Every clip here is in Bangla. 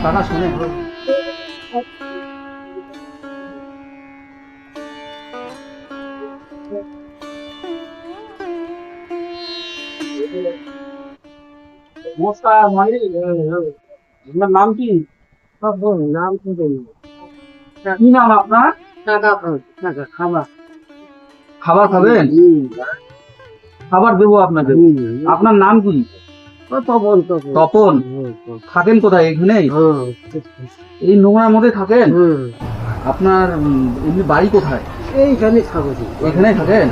টাকা শুনে নমস্কার ভাই, আপনার নাম কি? নাম কি নাম আপনার? খাবার খাবার খাবেন? খাবার দেবো আপনাকে। আপনার নাম কি? তপন। থাকেন কোথায়? এখানেই এই নোংরার মধ্যে থাকেন? আপনার এমনি বাড়ি কোথায়? এখানেই থাকেন?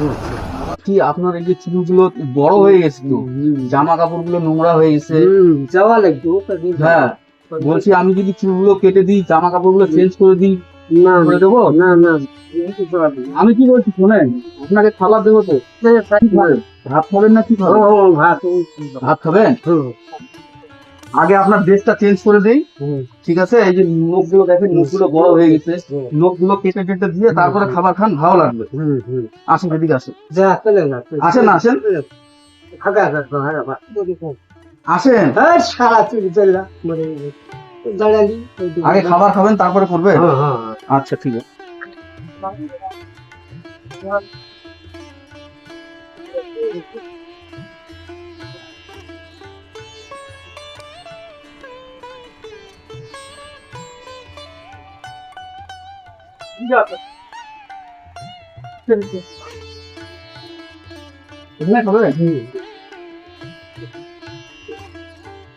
কি আপনার এই যে চুলগুলো বড় হয়ে গেছে তো, জামা কাপড় গুলো নোংরা হয়ে গেছে, যাওয়া লাগবে। হ্যাঁ বলছি আমি যদি চুলগুলো কেটে দিই, জামা কাপড় গুলো চেঞ্জ করে দিই, না করে দেবো? না না, আমি কি বলছি শোনেন, আপনাকে খাবার দেবো তো। ভাত খাবেন না কি খাবেন? ভাত খাবেন? আগে আপনার ড্রেসটা চেঞ্জ করে দেই, ঠিক আছে? এই যে নখগুলো দেখেন, নখগুলো বড় হয়ে গেছে, নখগুলো কেটে কেটে দিয়ে তারপরে খাবার খান, ভালো লাগবে। আসেন এদিকে আসেন, আসেন আসেন আসেন। সারা চুরি চললা দাঁড়ালি আগে খাবার খাবেন তারপরে করবে? আচ্ছা ঠিক আছে।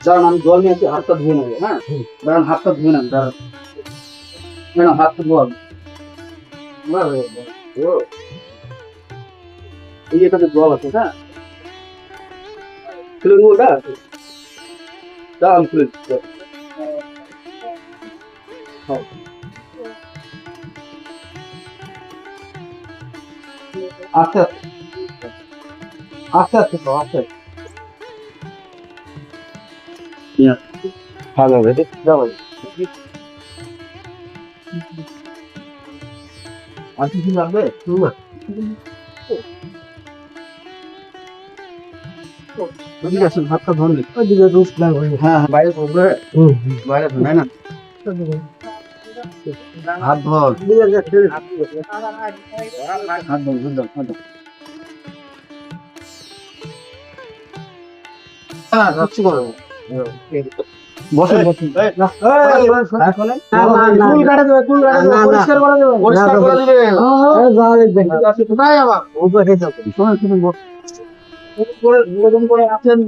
দাঁড়ান আমি জল নিয়ে আসি, হাতটা ধুয়ে নেবো। হ্যাঁ দাঁড়ান, হাতটা ধুয়ে নেন, দাঁড়ান হাতটা ধোয়া। এই এখানে জল আছে, হ্যাঁ খুলে নেবো। দাঁড়ান খুলে দিচ্ছি। আস্তে আস্তে আস্তে আস্তে আস্তে ভালো হবে। আর কিছু লাগবে? ঠিক আছে, ভাতটা ধরলে হ্যাঁ হ্যাঁ বাইরে ধরবে, বাইরে ধরে না হাত ধর, হাত ধর হাত ধর। হ্যাঁ রাখছি করো, বসেন বসেন। পরিষ্কার করে দেবে, পরিষ্কার করে দেবে। শোনেন শোনেন, নিবেদন করে আছেন।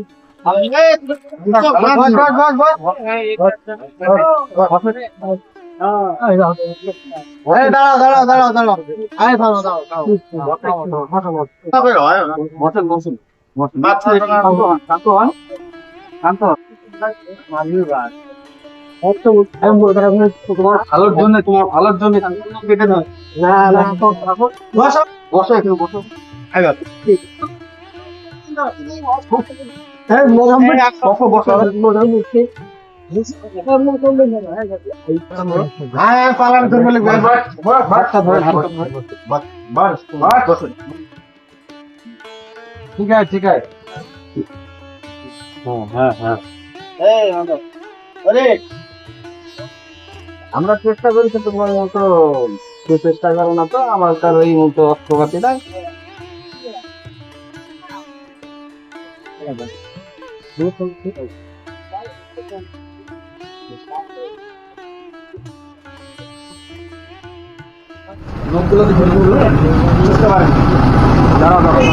তোমার ভালোর জন্য, তোমার ভালোর জন্য কেটে নয়। বসো বসো, একটু বসো। ঠিক আছে ঠিক আছে, হ্যাঁ হ্যাঁ। আমরা চেষ্টা করি, কিন্তু তোমার মতো চেষ্টা করো না তো। আমার তার ওই মতো অর্থপাতি নাই। লোকগুলো বুঝতে পারেন, দাঁড়াও দাঁড়াও,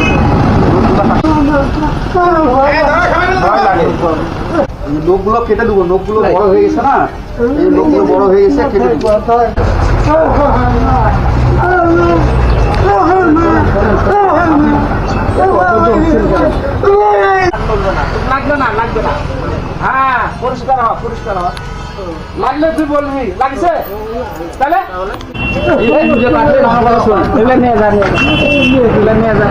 লোকগুলো কেটে দেবো। লোকগুলো বড় হয়ে গেছে না, এই লোকগুলো বড় হয়ে গেছে, কেটে দেবো। লাগবে না লাগবে না, হ্যাঁ পরিষ্কার হওয়া পরিষ্কার হওয়া। লাগলে তুই বলবি লাগছে, তাহলে নিয়ে যা নিয়ে যা।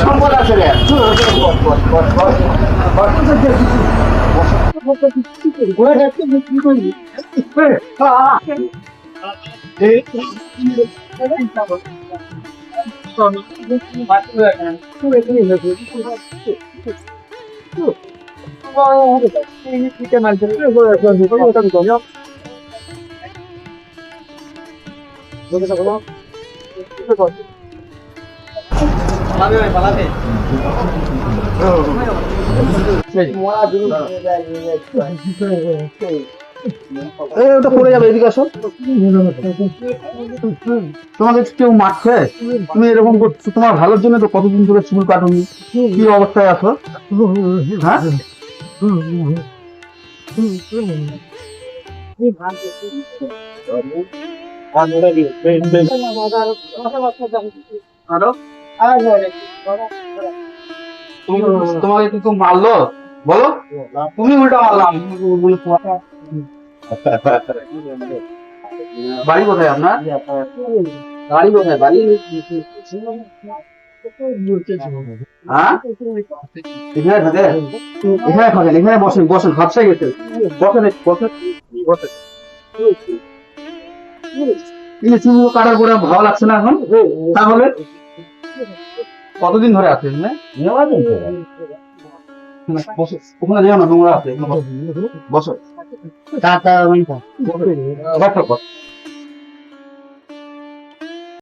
সম্পদ আছে রে। ওটা পড়ে যাবে, এদিকে আসো। তোমাকে কেউ মারছে, তুমি এরকম করছো, তোমার ভালোর জন্য তো কতদিন ধরে চুল কাটুনি, কি অবস্থায় আছো? হ্যাঁ, তোমাকে কি কেউ মারলো বলো? তুমি উল্টা মারলাম। বাড়ি কোথায় আপনার? বাড়ি কোথায়? বাড়ি হ্যাঁ, এখানে থাকে? এখানে থাকেন, এখানে বসেন, বসেন, হাফসাই গেছে, বসেন বসেন বসেন। এই যে চুলগুলো কাটার পরে ভালো লাগছে না এখন? তাহলে কতদিন ধরে আছেন? বসো, ওখানে যেও না, নোংরা আছে, বসো। বসো।